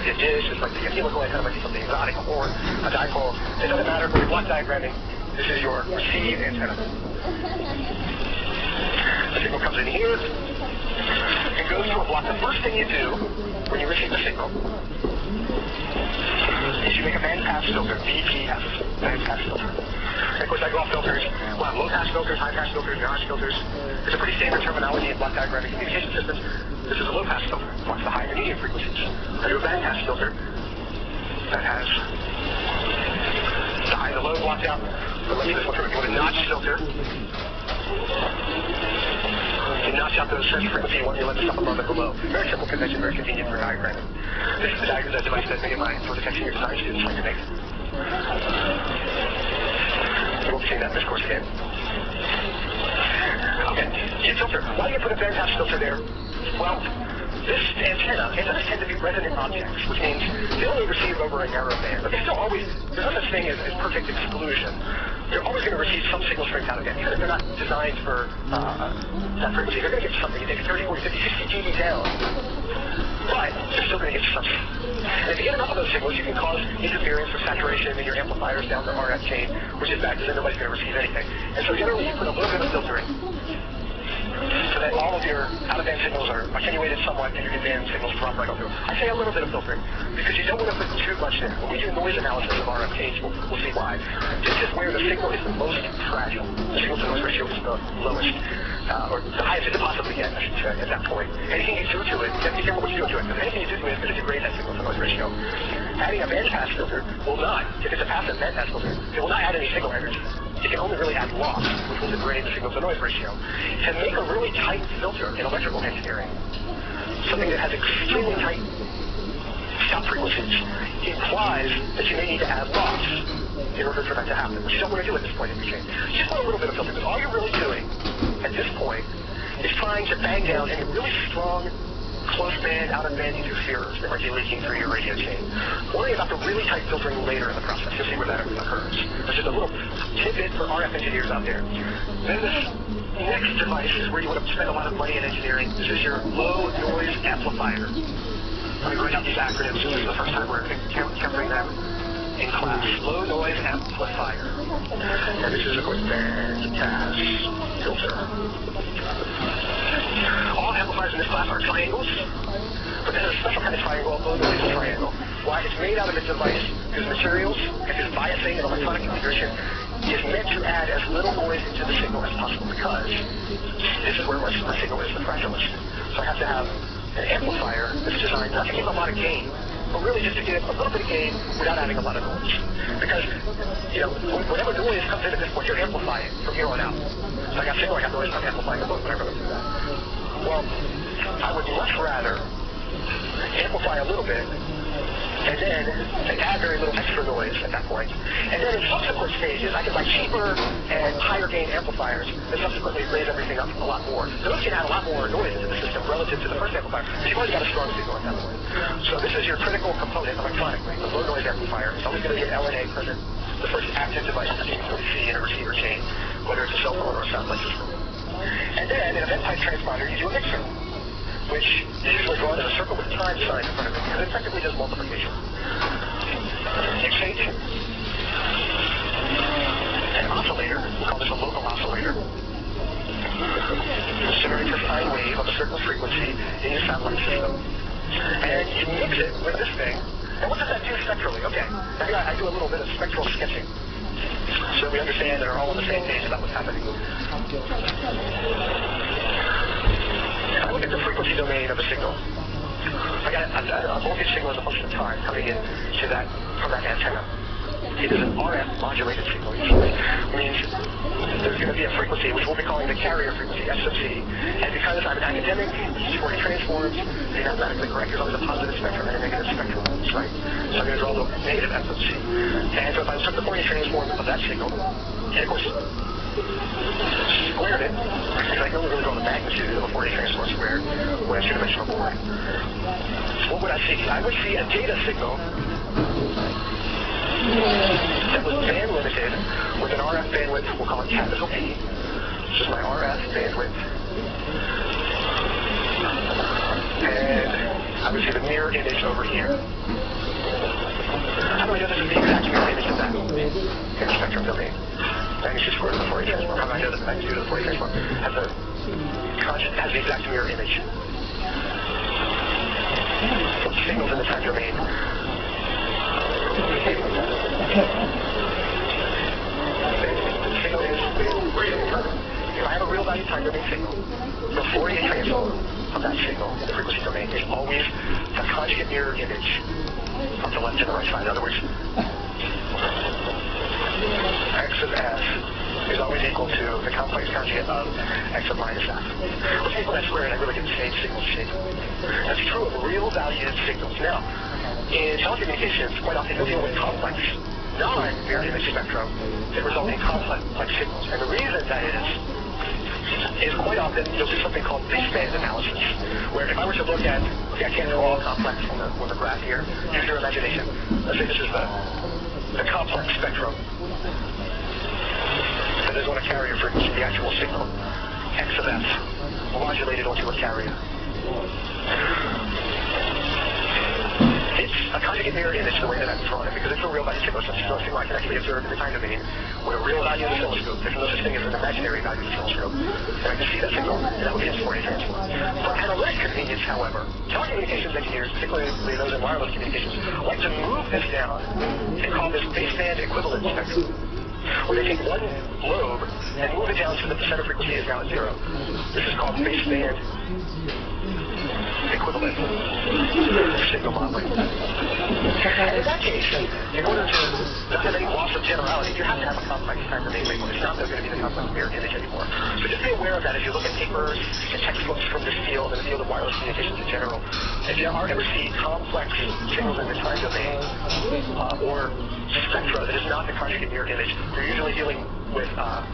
be a dish, it's like a helical antenna, might be something exotic, or a dipole. It doesn't matter for your block diagramming. This is your receive antenna. The signal comes in here and goes to a block. The first thing you do when you receive the signal is you make a bandpass filter, BPF, bandpass filter. And of course, I go off filters. We'll have low-pass filters, high-pass filters, notch filters. It's a pretty standard terminology in block diagramming communication systems. This is a low-pass filter. It blocks the high and medium frequencies. I do a bandpass filter that has the high and the low blocked out. But let's do this one through. You want a notch filter. You notch out those sensor frequency you want, you let the stuff above and below. Very simple convention, very convenient for diagramming. This is the device that many of my for detection your design students like to make. We won't be seeing that in this course again. Okay, chip filter. Why do you put a bandpass filter there? Well, this antennas tend to be resonant objects, which means they only receive over a narrow band. But there's no such thing as perfect exclusion. They're always going to receive some signal strength out of it. Even if they're not designed for that frequency, they're going to get something. You take 30, 40, 50, 60 dB down. But they're still going to get something. And if you get enough of those signals, you can cause interference or saturation in your amplifiers down the RF chain, which is bad because then nobody's going to receive anything. And so generally you put a little bit of filtering so that all of your out-of-band signals are attenuated somewhat and your in-band signals drop right on through. I say a little bit of filtering because you don't want to put too much in. When we do noise analysis of RF chains, we'll see why. This is where the signal is the most fragile. The signal-to-noise ratio is the lowest, or the highest it could possibly get, I should say, at that point. Anything you do to it, you have to be careful what you do to it, because anything you do to it is going to degrade that signal-to-noise ratio. Adding a bandpass filter will not, if it's a passive bandpass filter, it will not add any signal energy. It can only really add loss, which will degrade the signal-to-noise ratio. To make a really tight filter in electrical engineering, something that has extremely tight stop frequencies, implies that you may need to add loss in order for that to happen, which you don't want to do at this point in your chain. You just want a little bit of filter, because all you're really doing at this point is trying to bang down any really strong close band, out-of-band interferers that might be leaking through your radio chain. Worry about the really tight filtering later in the process. You'll see where that occurs. That's just a little tidbit for RF engineers out there. Then this next device is where you want to spend a lot of money in engineering. This is your low noise amplifier. Let me write out these acronyms. This is the first time we're encountering them in class. Low noise amplifier. And this is, of course, bandpass filter. All amplifiers in this class are triangles, but there's a special kind of triangle, low noise triangle. Why? It's made out of a device whose materials and whose biasing and electronic configuration is meant to add as little noise into the signal as possible, because this is where my signal is the fragilest. So I have to have an amplifier that's designed not to give a lot of gain, but really just to give a little bit of gain without adding a lot of noise. Because, whatever noise comes in at this point, you're amplifying from here on out. So I got signal, I got noise, I'm amplifying them both whenever I do that. Well, I would much rather amplify a little bit and then add very little extra noise at that point. And then in subsequent stages, I can buy cheaper and higher gain amplifiers that subsequently raise everything up a lot more. Those can add a lot more noise into the system relative to the first amplifier, but you've already got a strong signal at that point. So this is your critical component electronically, the low noise amplifier. It's always going to be an LNA present, the first active device that you can really see in a receiver chain, whether it's a cell phone or a satellite system. And then in a bent-type transponder, you do a mixer, which is usually drawn in a circle with a time sign in front of it, because it effectively does multiplication. Fixate. An oscillator, we'll call this a local oscillator. It's a very precise wave of a certain frequency in your satellite system. And you mix it with this thing. And what does that do spectrally? Okay, maybe I do a little bit of spectral sketching, so we understand that we're all on the same page about what's happening. I look at the frequency domain of a signal. I got a voltage signal as a function of time coming in to that from that antenna. It is an RF modulated signal usually. It means there's going to be a frequency which we'll be calling the carrier frequency, SOC. And because I'm an academic, Fourier transforms, they're mathematically correct. There's always a positive spectrum and a negative spectrum, right? So I'm going to draw the negative SOC. And so if I took the Fourier transform of that signal, and of course squared it, because I can only really draw the magnitude of a Fourier transform squared when it's two-dimensional board. What would I see? I would see a data signal that was band limited with an RF bandwidth, we'll call it capital P. This is my RF bandwidth. And I would see the mirror image over here. How do I know this is the exact mirror image of that in the spectrum domain? Magnitude squared of the Fourier transform. How do I know that the magnitude of the Fourier transform has the exact mirror image? Signals in the time domain. Signal is real. If I have a real value time domain signal, the Fourier transform of that signal in the frequency domain is always the conjugate mirror image from the left to the right side. In other words, x of f is always equal to the complex conjugate of x of minus f. Let's take that square and I really get the same signal shape. That's true of real valued signals. Now, in telecommunications, quite often you'll deal with complex non-mirror image spectrum that result in complex signals. And the reason that is quite often you'll do something called baseband analysis, where if I were to look at, okay, I can't draw all complex on the graph here, use your imagination. Let's say this is the complex spectrum. And there's on a carrier for the actual signal, x of f, modulated onto a carrier. It's a conjugate mirror image the way that I've drawn it, because it's a real value signal. It's a signal I can actually observe in the time domain with a real value in the oscilloscope. There's no such thing as an imaginary value in the oscilloscope. And I can see that signal, and that would be its Fourier transform. For analytic convenience, however, telecommunications engineers, particularly those in wireless communications, like to move this down and call this baseband equivalent spectrum, where they take one lobe and move it down so that the center frequency is now at 0. This is called baseband equivalent signal modeling. And in that case, in order to not have any loss of generality, you have to have a complex time domain label. It's not going to be the complex mirror image anymore. So just be aware of that as you look at papers and textbooks from this field and the field of wireless communications in general. If you ever see complex signals in the time domain or spectra that is not the conjugate mirror image, you're usually dealing with a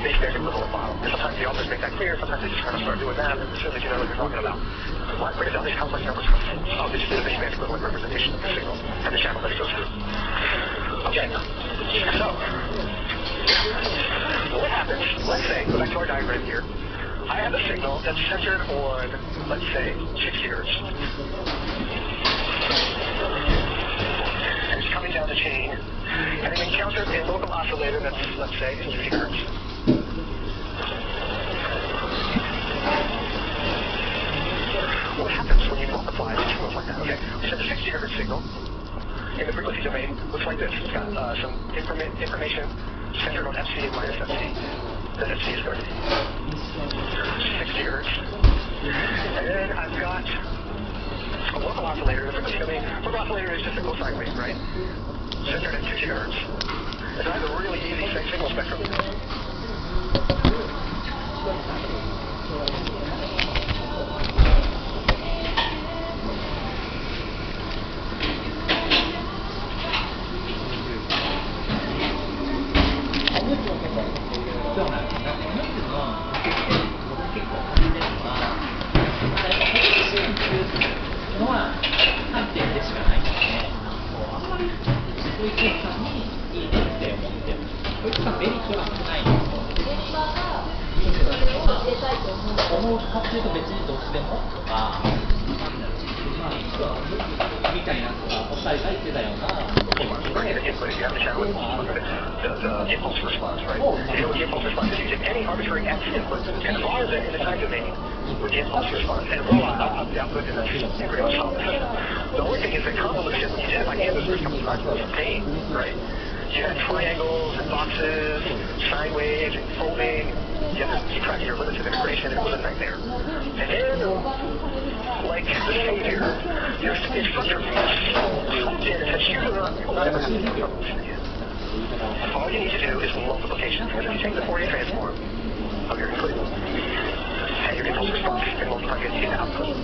baseband equivalent model. And sometimes the authors make that clear, sometimes they just kind of start doing that, as soon as you know what you're talking about. Why break down these complex numbers? They just did a baseband equivalent representation of the signal and the channel that it goes through. Okay, so what happens, let's say, go back to our diagram here, I have a signal that's centered on, let's say, 6 hertz. And it's coming down the chain, and it encounters a local oscillator that's, let's say, 60 hertz. What happens when you multiply the signals like that? Okay, we send a 60 hertz signal in the frequency domain. Looks like this. It's got some information centered on FC and minus FC. That FC is going to be 60 hertz. And then I've got a local oscillator in the frequency domain. Local oscillator is just a cosine wave, right? Centered at 60 hertz. And I have a really easy signal spectrum. The impulse response, right? You know what the impulse response is? You take any arbitrary x input and draw it in the time domain with the impulse response and roll out the output in the system. You pretty much solve the system. The only thing is that convolution, when you did it by hand, was a couple of times was a pain, right? You had triangles and boxes, sine waves and folding. You had to keep track of your limits of integration. It was a nightmare. And then, like the savior, your structure swooped in and said, "You're not ever going to do convolution again." All you need to do is multiplication. Because if you take the Fourier transform of your input and your impulse response and multiply it, you get the output.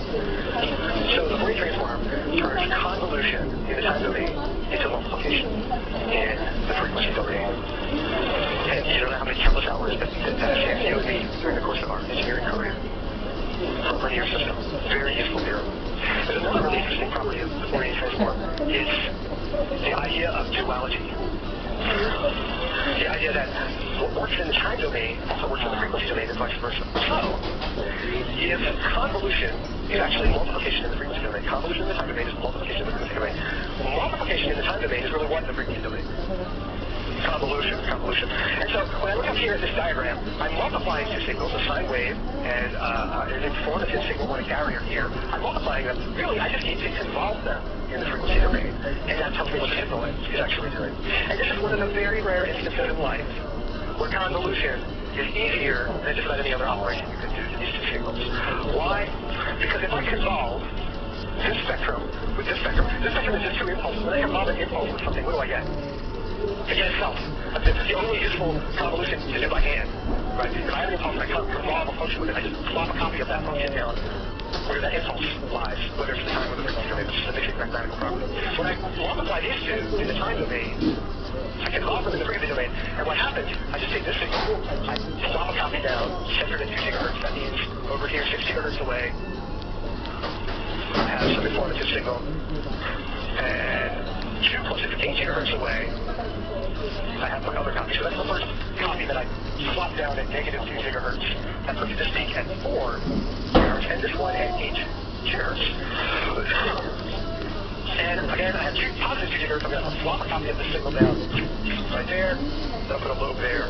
So the Fourier transform turns convolution in the time domain into multiplication in the frequency domain. And you don't know how many countless hours that saved you and me during the course of our engineering career for a linear system. Very useful theorem. There's another really interesting property of the Fourier transform is the idea of duality. The idea that what works in the time domain also works in the frequency domain and vice versa. So, if convolution is actually multiplication in the frequency domain. Convolution in the time domain is multiplication in the frequency domain. Multiplication in the time domain is really what in the frequency domain? Convolution. And so when I look up here at this diagram, I'm multiplying two signals, a sine wave and an informative signal on a carrier here. I'm multiplying them. Really, I just need to involve them in the frequency domain, and that tells me what the signal is actually doing. And this is one of the very rare instances in life where convolution is easier than just about any other operation you can do to these two signals. Why? Because if I convolve this spectrum with this spectrum is just two impulses. When I convolve an impulse with something, what do I get? I get itself. This is the only useful convolution to do by hand. Right? If I have an impulse and I convolve a function with it, I just plop a copy of that function down where that impulse lies, whether it's the time or the frequency domain. It's just a basic mathematical property. When I multiply these two in the time domain, I can convolve them in the frequency domain, and what happens, I just take this signal, I plop a copy down, centered at 2 gigahertz, that means over here 6 gigahertz away, I have some informative signal, and 2 plus 8 gigahertz away, I have my other copy. So that's the first copy that I swap down at negative 2 gigahertz. That puts this peak at 4 gigahertz, and this one at 8 gigahertz. And again, I have positive 2 gigahertz. I'm going to swap a copy of this signal down right there. Then I'll put a lobe there.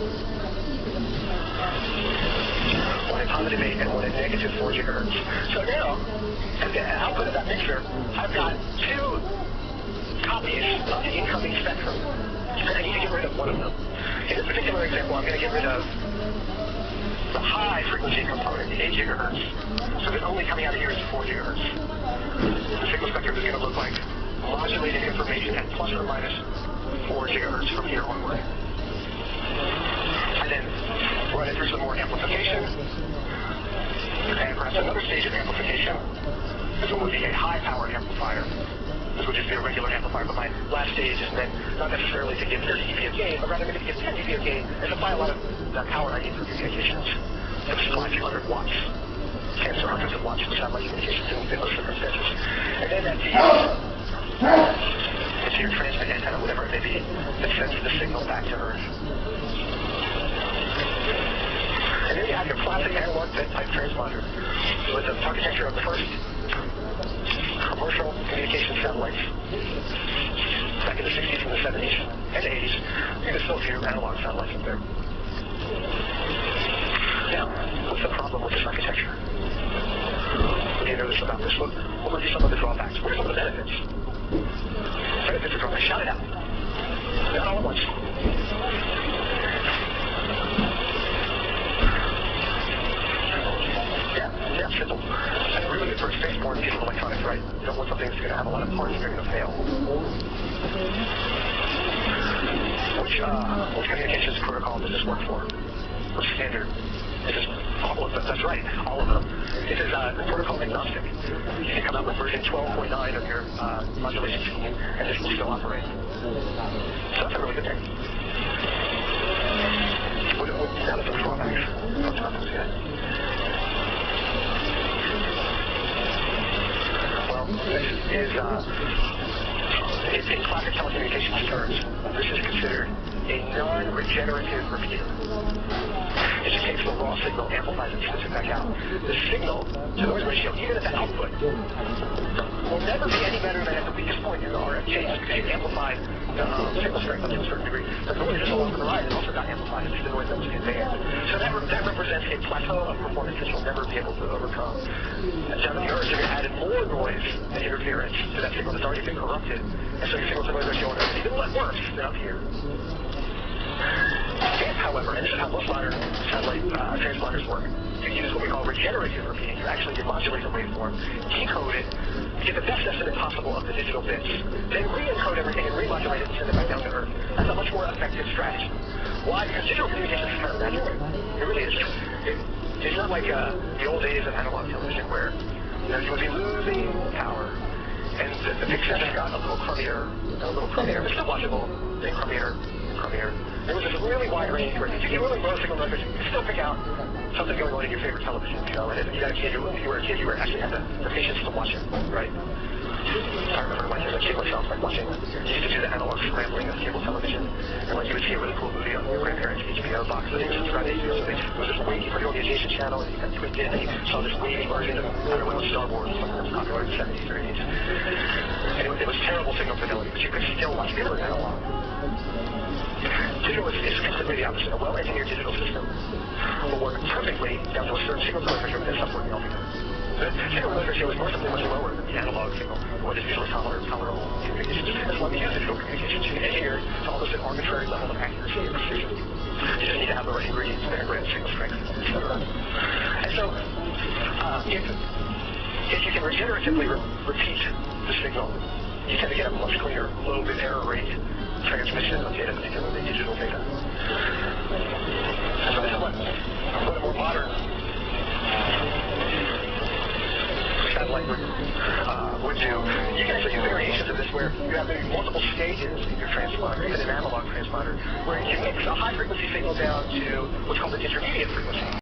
One at positive 8 and one at negative 4 gigahertz. So now, at the output of that mixer, I've got 2 copies of the incoming spectrum. And I need to get rid of one of them. In this particular example, I'm going to get rid of the high frequency component, the 8 gigahertz. So the only coming out of here is 4 gigahertz. The signal spectrum is going to look like modulated information at plus or minus 4 gigahertz from here onward. And then run it through some more amplification. And perhaps another stage of amplification. This one would be a high-power amplifier. This would just be a regular amplifier, but my last stage is then not necessarily to give 30 dB of gain, but rather maybe to give 10 dB of gain and supply a lot of the power I need for communications. To supply a few hundred watts, tens or hundreds of watts for satellite communications in those circumstances. And then that's your transmit antenna, whatever it may be, that sends the signal back to Earth. And then you have your classic analog bit type transponder with the architecture of the first commercial communication satellites back in the 60s and the 70s and the 80s. There's still a few analog satellites up there. Now, what's the problem with this architecture? What do you notice about this? What would be some of the drawbacks? What are some of the benefits? Benefits or drawbacks? Shout it out. Not all at once. Yeah, simple. That's really good for a spaceborne piece of electronics, right? You don't want something that's going to have a lot of parts that are going to fail. Which communications protocol does this work for? Which standard? This is all of them. That's right, all of them. This is protocol agnostic. You can come out with version 12.9 of your modulation scheme, and this will still operate. So that's a really good thing. Now there's some drawbacks. This is, in classic telecommunications terms, this is considered a non-regenerative repeater. It just takes the raw signal, amplifies it, sends it back out. The signal-to-noise ratio, even at the output, will never be any better than at the weakest point in the RF chain, because you amplify the signal strength up to a certain degree. The noise just along the ride is also got amplified. It's the noise that was conveyed. So that represents a plateau of performance that you'll never be able to overcome. And down at the Earth, you're going to add more noise and interference to that signal that's already been corrupted. And so your signal-to-noise ratio on Earth is even worse than up here. If, however, and this is how most modern satellite transponders work, you use what we call regenerative repeating. You actually demodulate the waveform, decode it, get the best estimate possible of the digital bits, then re-encode everything and remodulate it and send it back down to Earth. That's a much more effective strategy. Why? Because digital communication is kind of magic. It really is. It's not like the old days of analog television where you would be losing power, and the picture just got a little crummier, but still watchable, then crummier. There was this really wide range where you get really low signal numbers, you can still pick out something going on in your favorite television, and if you got a kid, if you were a kid, you were actually had the patience to watch it, right? I remember when I was a kid, myself, like watching, you used to do the analog scrambling of cable television, and like you would see a really cool movie on your grandparents' HBO box, but they were subscribed to HBO, so it was just waiting for you on the adjacent channel, and you got tweaked in, and you saw this wavy version of, I don't know, Star Wars, something that was popular in the 70s or 80s. And it was terrible signal fidelity, but you could still watch pure analog. Digital is completely the opposite. A well-engineered digital system will work perfectly down to a certain signal to noise ratio, but then stop working altogether. The signal to noise ratio is mercifully much lower than the analog signal, or the visually tolerable communications. As long as you use digital communications, you can engineer to almost an arbitrary level of accuracy and precision. You just need to have the right ingredients, megagram, signal strength, etc. And so, if you can regeneratively repeat the signal, you tend to get a much cleaner low bit error rate transmission of data, particularly digital data. So this is what a more modern satellite would do. You can actually do variations of this where you have maybe multiple stages in your transponder, even an analog transponder, where you mix a high frequency signal down to what's called an intermediate frequency.